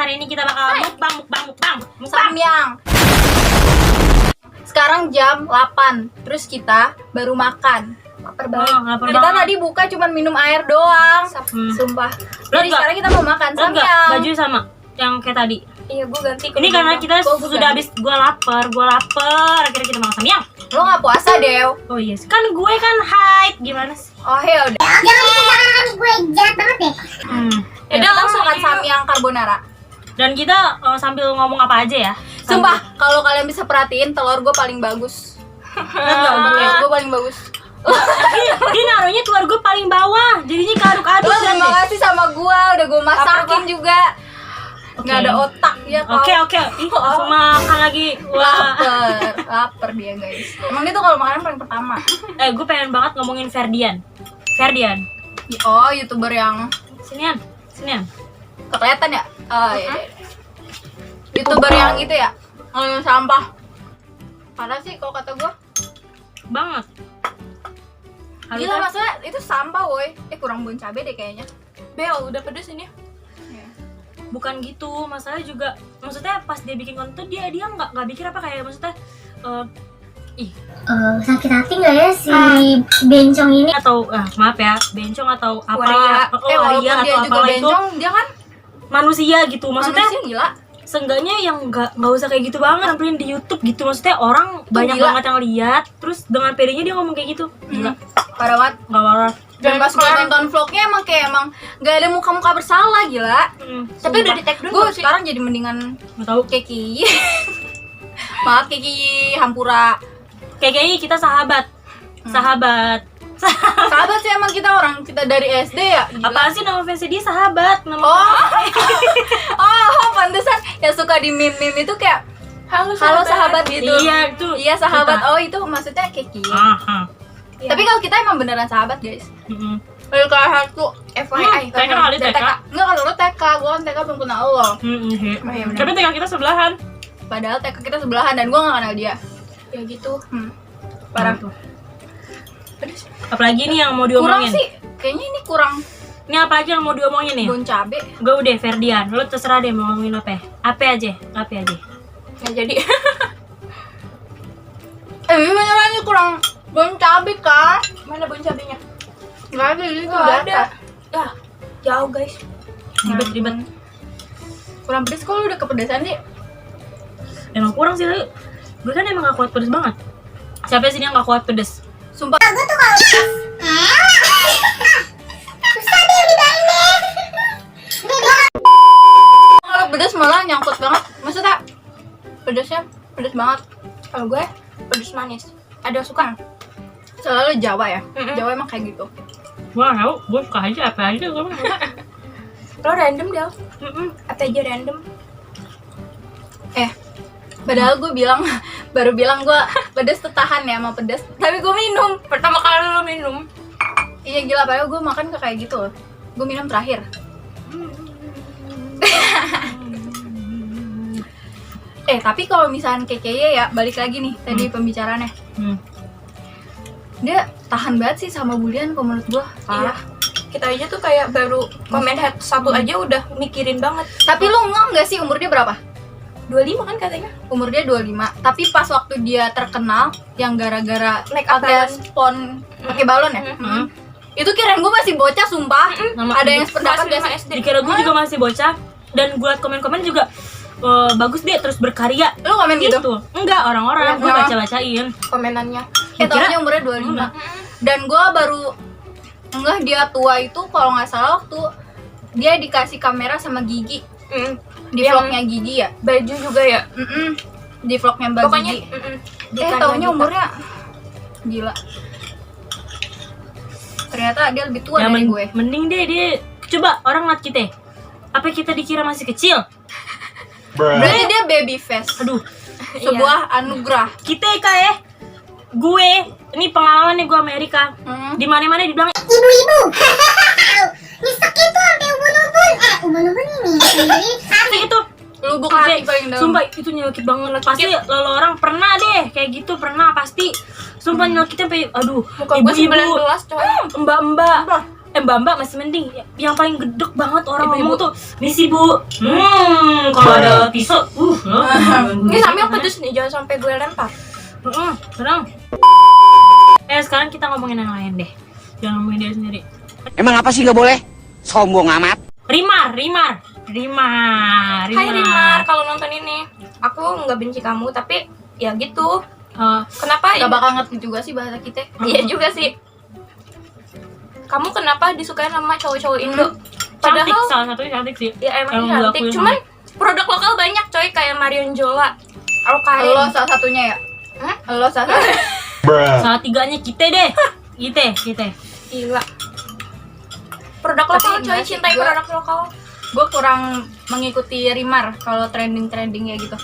hari ini kita bakal mukbang. Samyang. Sekarang jam 8. Terus kita baru makan. Lapar banget. Lapar Kita banget. tadi buka cuman minum air doang. Sumpah. Jadi sekarang kita mau makan samyang. Baju sama yang kayak tadi. Iya, gue ganti. Ini karena kita sudah habis. Gua lapar. Akhirnya kita makan samyang. Lo nggak puasa, Dew? Oh iya, kan gue kan haid. Gimana sih? Oh ya udah. Jangan gue jahat banget deh. Udah langsung makan samyang carbonara. Dan kita sambil ngomong apa aja ya. Sumpah, kalau kalian bisa perhatiin telur gue paling bagus. Gue paling bagus. Dia naruhnya telur gue paling bawah. Jadinya keaduk-aduk. Lo terima kasih sama gue, udah gue masakin juga. Nggak ada otak ya kau. Oke. Ih, langsung makan lagi. Wah. Lapar dia guys. Emang dia tuh kalau makanan paling pertama. Gue pengen banget ngomongin Ferdian. Oh, YouTuber yang Sinian. kelihatan ya? Oh iya. YouTuber yang itu ya, ngomongin sampah. Parah sih kalau kata gue. Banget. Gila, maksudnya itu sampah woi. Kurang bon cabe deh kayaknya. Bel, udah pedes ini. Bukan gitu, masalahnya juga, maksudnya pas dia bikin konten dia nggak mikir apa kayak maksudnya Sakit hati nggak ya si bencong ini? atau maaf ya bencong atau Waria. apa Walaupun waria dia atau juga apalah itu bencong, dia kan manusia gitu maksudnya. manusia gila. Seenggaknya yang nggak usah kayak gitu banget nampilin di YouTube gitu, maksudnya orang banyak gila. banget yang lihat terus dengan pedenya dia ngomong kayak gitu. Gila. Parah banget. Nggak waras. Dan pas gue nonton vlognya emang nggak ada muka-muka bersalah gila. Tapi udah di tag dulu. Gue sekarang jadi mendingan nggak tahu Keki. Maaf Keki Hampura. kayaknya kita sahabat. Sahabat sih emang kita dari SD ya. Gila. Apaan sih nama fansnya dia sahabat nama. Oh, pantesan yang suka di meme-meme itu kayak halo sahabat gitu. Iya itu. Iya sahabat. Kita. Oh itu maksudnya Keki. Aha. Ya. Tapi kalau kita emang beneran sahabat guys. Mm-mm. Kelas 1 FYI. TK kali TK. Enggak, kalau lu TK, gua kan TK belum kenal lo. Mm-mm. Tapi tinggal kita sebelahan. Padahal TK kita sebelahan dan gua nggak kenal dia. Ya gitu. Parah. Apalagi nih yang mau Kurang diomongin. sih. Kayaknya ini kurang Ini apa aja yang mau diomongin nih? bon cabe. Gue udah Ferdian, lo terserah deh mau ngomongin apa. Apa aja. Nggak jadi. Beneran ini kurang bon cabe kan? Mana bon cabenya? Nggak ada, ini tuh Nggak ada. Ya, jauh guys. Ribet. Kurang pedes kok, lu udah kepedesan sih. Emang kurang sih, gue kan emang gak kuat pedes banget. Siapa sih yang gak kuat pedes? Sumpah. Gue tuh kalau susah deh bedainnya. Kalau pedes malah nyangkut banget. Maksudnya pedesnya pedes banget. Kalau gue pedes manis. Ada suka? Selalu Jawa ya. Jawa emang kayak gitu. Gue gak tau, gue suka aja apa aja gue. Lo random Del. Apa aja random. Padahal gue baru bilang gue pedes tuh tahan ya sama pedes. Tapi gue minum. Pertama kali lo minum. Iya gila, padahal gue makan kayak gitu loh. Gue minum terakhir. Tapi kalau misalnya KKY ya, balik lagi nih tadi pembicaraannya. Dia tahan banget sih sama bulian kalau menurut gue. Iya. Kita aja tuh kayak baru komen head satu aja udah mikirin banget. Tapi lu nggak sih umur dia berapa? 25 kan katanya. Umur dia 25. Tapi pas waktu dia terkenal yang gara-gara Make up pakai balon. spon pakai balon ya. Itu kirain gue masih bocah sumpah. Ada yang sependapat Kelas gak 5 sih? SD. Dikira gue juga masih bocah. Dan gue liat komen-komen juga bagus deh, terus berkarya. Lu komen gitu? Enggak, orang-orang gue Enggak. baca-bacain. Komenannya. Taunya umurnya 25. Dan gue baru dia tua itu kalau nggak salah waktu dia dikasih kamera sama Gigi di Yang vlognya Gigi ya. Baju juga ya. Di vlognya Mbak Pokoknya Gigi. Taunya umurnya gila. Ternyata dia lebih tua dari gue. Mending deh dia. Coba orang ngeliat kita. Apa kita dikira masih kecil? Berarti dia baby face. Aduh, Sebuah anugerah. kita kayak gue ini pengalaman nih gue Amerika. Di mana-mana dibilang ibu-ibu. Nyesek itu sampai ubun-ubun. Ubun-ubun ini. itu Lubuk hati paling dalam. sumpah itu nyelkit banget. Pasti lo orang pernah deh kayak gitu, pernah pasti. Sumpah nyelkitnya sampai aduh, muka gue 19 coy. mbak-mbak. Mbak-mbak masih mending. Yang paling gedek banget orang ngomong tuh, misi bu. Kalau ada pisau, Ini sambil pedes nih, jangan sampai gue lempar. Tenang. Sekarang kita ngomongin yang lain deh. Jangan ngomongin dia sendiri. Emang apa sih nggak boleh? Sombong amat. Rimar. Hai Rimar, kalau nonton ini, aku nggak benci kamu, tapi ya gitu. Kenapa? Gak bakal ngerti juga sih bahasa kita. Iya juga sih. Kamu kenapa disukain sama cowok-cowok Indo? Cantik, Padahal salah satunya cantik sih. ya emang Yang cantik, diakuin cuman produk lokal banyak coy, kayak Marion Jola, Alkain. Lo salah satunya ya? Lo salah satunya. Salah tiganya kita deh. Kita. Gila. Produk Tapi lokal coy, enggak sih, cintai gua- produk lokal. Gue kurang mengikuti Rimar kalau trending ya gitu.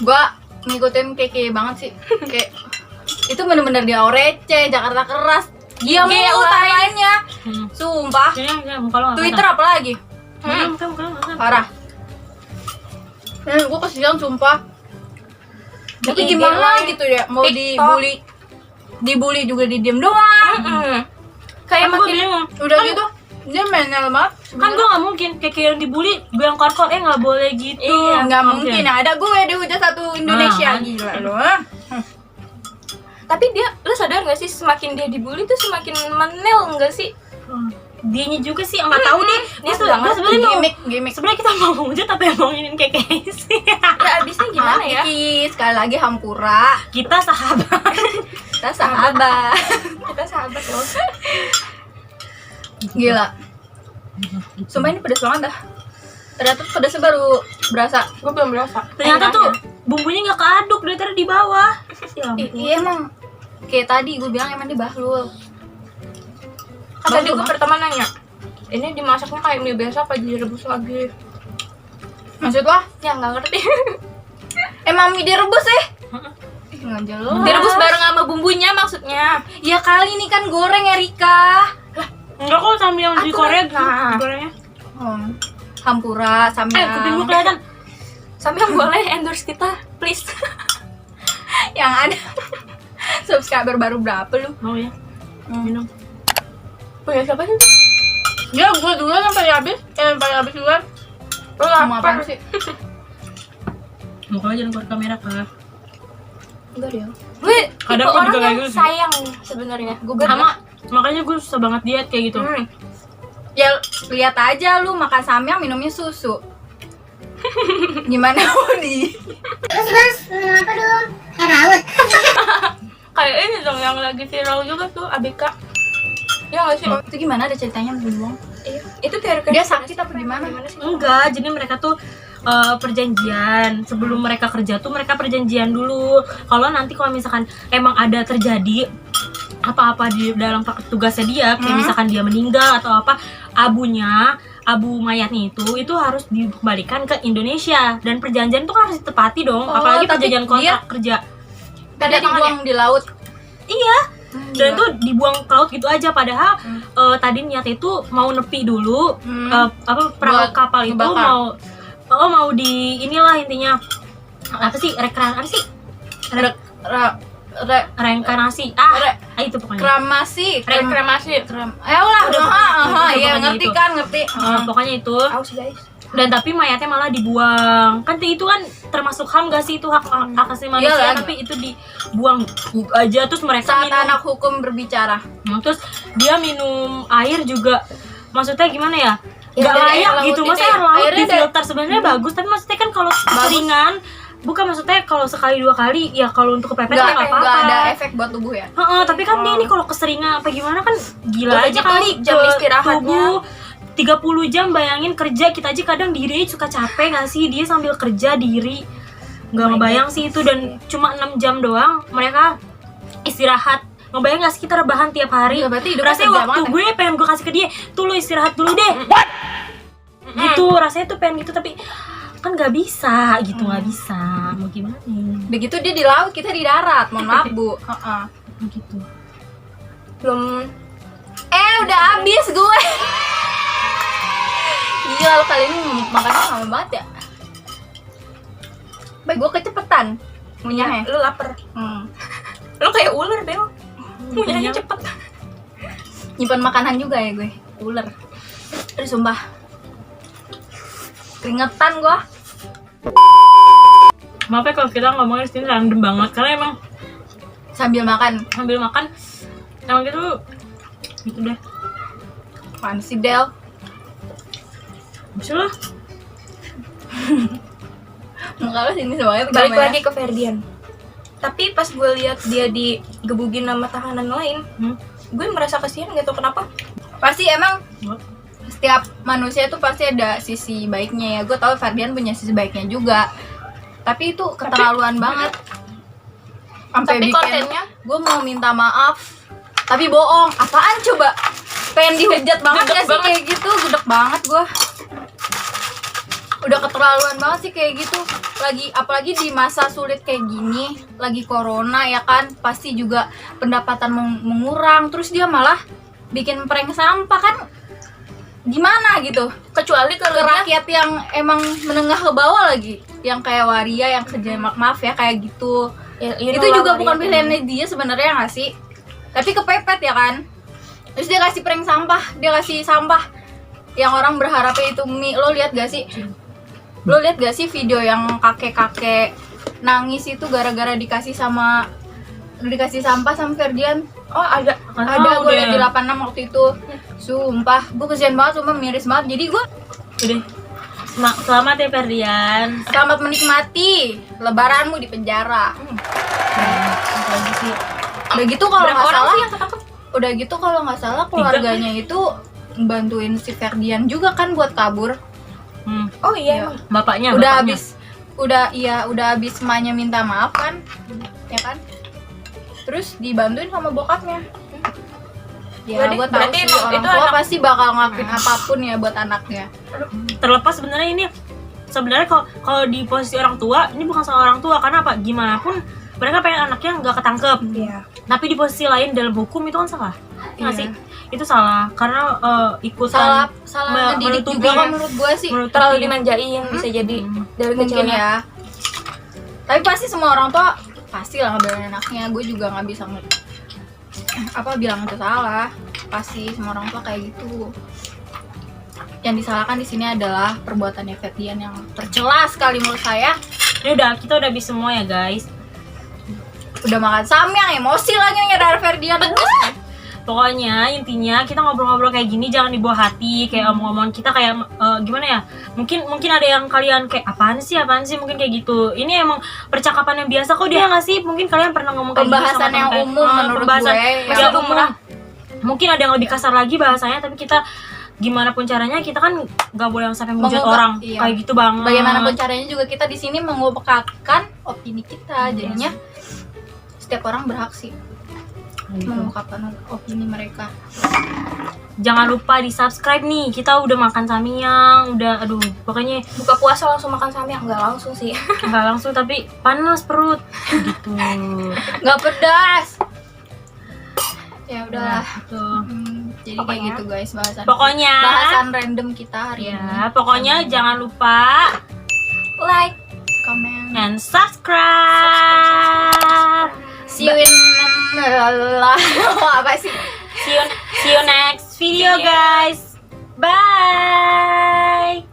Gue ngikutin keke banget sih. Kayak itu bener-bener dia receh, Jakarta keras. Dia Gila, mulu lainnya. Sumpah. Kayaknya muka lo nggak Twitter apalagi? kelihatan. Muka lo nggak kelihatan. Parah. Gue kesian sumpah. Tapi Di IG gimana lain, gitu ya, mau TikTok. dibully juga didiem doang. Kayak Kan gue makin bingung. Udah gitu, dia menel banget. Kan gue nggak mungkin kayak yang dibully, gue yang korkor nggak boleh gitu. Iya, nggak mungkin. Ada gue di hujat satu Indonesia, Ah. gila lo. tapi dia, lu sadar gak sih semakin dia dibully tuh semakin menel gak sih? Dianya juga sih nggak tahu deh. Dia sebenarnya mau Gimik. sebenarnya kita mau hujat apa yang mau nginin kayak sih. Ya abisnya gimana ya? Sekali lagi hampura. Kita sahabat. Kita sahabat. Kita sahabat loh. Gila. Sumpah ini pedas banget dah. Ternyata pedasnya baru berasa. Gue belum berasa. Ternyata tuh bumbunya nggak keaduk dari tadi di bawah. Ya ampun. Iya emang. Kayak tadi gue bilang emang dia bahlul. Kan tadi Bagus, gue pertama nanya, ini dimasaknya kayak mie biasa apa direbus lagi? Maksud lo? Ya nggak ngerti. Emang mie direbus Ih, nggak jelas. Direbus bareng sama bumbunya maksudnya. Ya kali ini kan goreng Erika. Enggak kok sambil yang di Aku Korea liat. gitu. Gorengnya. Hampura samyang. Kuping gue kelihatan. Sampai boleh endorse kita, please. Yang ada subscriber baru berapa lu? Mau ya? Minum. Punya siapa sih? Ya gue duluan sampai habis. Sampai habis duluan. Lu Sama lapar apaan sih? Mau kalau jangan keluar kamera kak. Enggak dia. Gue tipe Kadang aku orang juga kayak yang gitu sih. sayang sebenarnya. Gue Sama makanya gue susah banget diet kayak gitu. Ya lihat aja lu makan samyang minumnya susu. Gimana Udi? Terus minum apa dong? Air laut. kayak ini dong yang lagi viral juga tuh ABK. Ya nggak sih? Itu gimana ada ceritanya belum? Iya. Itu kayak Dia sakit apa gimana? sih? Enggak, jadi mereka tuh perjanjian sebelum mereka kerja tuh mereka perjanjian dulu kalau nanti kalau misalkan emang ada terjadi apa-apa di dalam tugasnya dia kayak misalkan dia meninggal atau apa abu mayatnya itu harus dikembalikan ke Indonesia dan perjanjian itu kan harus ditepati dong apalagi tapi perjanjian kontrak kerja Tadi dibuang di laut. iya dan itu dibuang ke laut gitu aja padahal tadi niatnya itu mau nepi dulu perahu Buat kapal itu ngebakar. mau di inilah intinya apa sih reinkarnasi itu pokoknya Kremasi. Kremasi. pokoknya Iya ngerti itu. kan ngerti. Pokoknya itu Aus guys. dan tapi mayatnya malah dibuang kan itu kan termasuk HAM gak sih itu hak asasi manusia Iyalah. tapi itu dibuang gitu aja terus mereka Saat minum anak hukum berbicara. terus dia minum air juga maksudnya gimana ya Ya, nggak dari layak air gitu laut masa itu air laut airnya difilter sebenarnya bagus tapi maksudnya kan kalau seringan bukan maksudnya kalau sekali dua kali ya kalau untuk kepepet nggak apa-apa Nggak ada efek buat tubuh ya. tapi kan dia ini kalau keseringan apa gimana kan gila Udah aja gitu, kali jam ke istirahatnya. tubuh 30 jam bayangin kerja kita aja kadang diri suka capek nggak sih dia sambil kerja diri nggak ngebayang sih itu dan cuma 6 jam doang mereka istirahat ngebayang nggak sih kita rebahan tiap hari Iya, berarti hidupnya rasanya kerja waktu banget ya? gue pengen gue kasih ke dia tuh lu istirahat dulu deh gitu rasanya tuh pengen gitu tapi kan nggak bisa gitu nggak bisa mau gimana Begitu dia di laut, kita di darat. Mohon maaf, Bu. gitu Belum. Udah habis gue. Gila lo kali ini makannya lama banget ya. Baik, gue kecepetan ngunyahnya. Lu lapar. Lu kayak ular Bel. Ngunyahnya cepet. nyimpan makanan juga ya gue. Ular. Aduh sumpah. Keringetan gue. Maaf ya kalau kita ngomongnya di sini random banget karena emang Sambil makan. sambil makan emang gitu deh. Apaan sih Del? Bisa lah. Muka lo sini semuanya Balik kamera. lagi ke Ferdian. Tapi pas gue lihat dia digebugin sama tahanan lain, gue merasa kasihan gak tau kenapa. Pasti emang setiap manusia tuh pasti ada sisi baiknya ya. Gue tahu Ferdian punya sisi baiknya juga. Tapi itu keterlaluan banget. Sampai Tapi bikin kontennya gue mau minta maaf tapi bohong. Apaan coba? Pengen dihujat banget Gudeg gak sih banget. kayak gitu? Gudeg banget gue. Udah keterlaluan banget sih kayak gitu. Apalagi di masa sulit kayak gini, lagi corona ya kan, pasti juga pendapatan mengurang. Terus dia malah bikin prank sampah kan, gimana gitu? kecuali Ke kalau dia rakyat yang emang menengah ke bawah lagi, yang kayak waria, yang kerja maaf ya kayak gitu. Itu juga bukan pilihannya dia sebenarnya nggak sih? Tapi kepepet ya kan. Terus dia kasih prank sampah, dia kasih sampah yang orang berharapnya itu mie. Lo lihat gak sih? Lo lihat gak sih video yang kakek-kakek nangis itu gara-gara dikasih sampah sama Ferdian? oh ada Ada gue liat di deh. 86 waktu itu. Sumpah, gue kesian banget, sumpah miris banget. Jadi gue Udah. Selamat ya Ferdian. selamat menikmati lebaranmu di penjara. Lagi sih. Udah gitu kalau berapa nggak orang salah, sih yang ketangkep? udah gitu kalau nggak salah keluarganya itu bantuin si Ferdian juga kan buat kabur. Oh iya, Iya. emang. Bapaknya. Udah bapaknya. habis emaknya minta maaf kan, ya kan? Terus dibantuin sama bokapnya. Ya, Berarti- gue tahu berarti sih emang orang itu tua anak- pasti bakal ngelakuin apapun ya buat anaknya. Terlepas sebenarnya kalau di posisi orang tua ini bukan salah orang tua karena apa? Gimana pun mereka pengen anaknya nggak ketangkep. Iya. Tapi di posisi lain dalam hukum itu kan salah. Iya nggak Iya. sih? Itu salah karena ikutan Salah ngedidik menutupi- juga kan menurut gue sih. menutupi- Terlalu dimanjain bisa jadi dari Mungkin kecilnya. ya. Tapi pasti semua orang tua pasti lah ngebelain anaknya. Gue juga nggak bisa bilang itu salah. Pasti semua orang tua kayak gitu. Yang disalahkan di sini adalah perbuatannya Ferdian yang tercela sekali menurut saya. Ini kita udah habis semua ya guys. Udah makan samyang, emosi lagi nih dari Ferdian. Pokoknya intinya kita ngobrol-ngobrol kayak gini jangan dibawa hati, kayak omong-omongan kita kayak gimana ya? Mungkin ada yang kalian kayak apaan sih mungkin kayak gitu. Ini emang percakapan yang biasa kok dia nggak sih? Mungkin kalian pernah ngomong kayak gitu Pembahasan sama yang teman-teman. umum menurut Pembahasan gue, yang yang umum. Mungkin ada yang lebih kasar lagi bahasanya, tapi kita gimana pun caranya kita kan nggak boleh sampai menghujat orang Iya. kayak gitu banget. Bagaimanapun caranya juga kita di sini mengungkapkan opini kita. Jadinya setiap orang berhak sih Gitu. mengungkapkan opini mereka. Jangan lupa di subscribe nih. Kita udah makan samyang, udah pokoknya Buka puasa langsung makan samyang, enggak langsung sih. nggak langsung tapi panas perut gitu. Nggak pedas. Ya udahlah. Gitu. Jadi kayak Pokoknya- gitu guys Pokoknya bahasan random kita hari ini. ya, pokoknya jangan lupa Like, Comment. and subscribe. See you in apa sih? See you next video guys. Bye.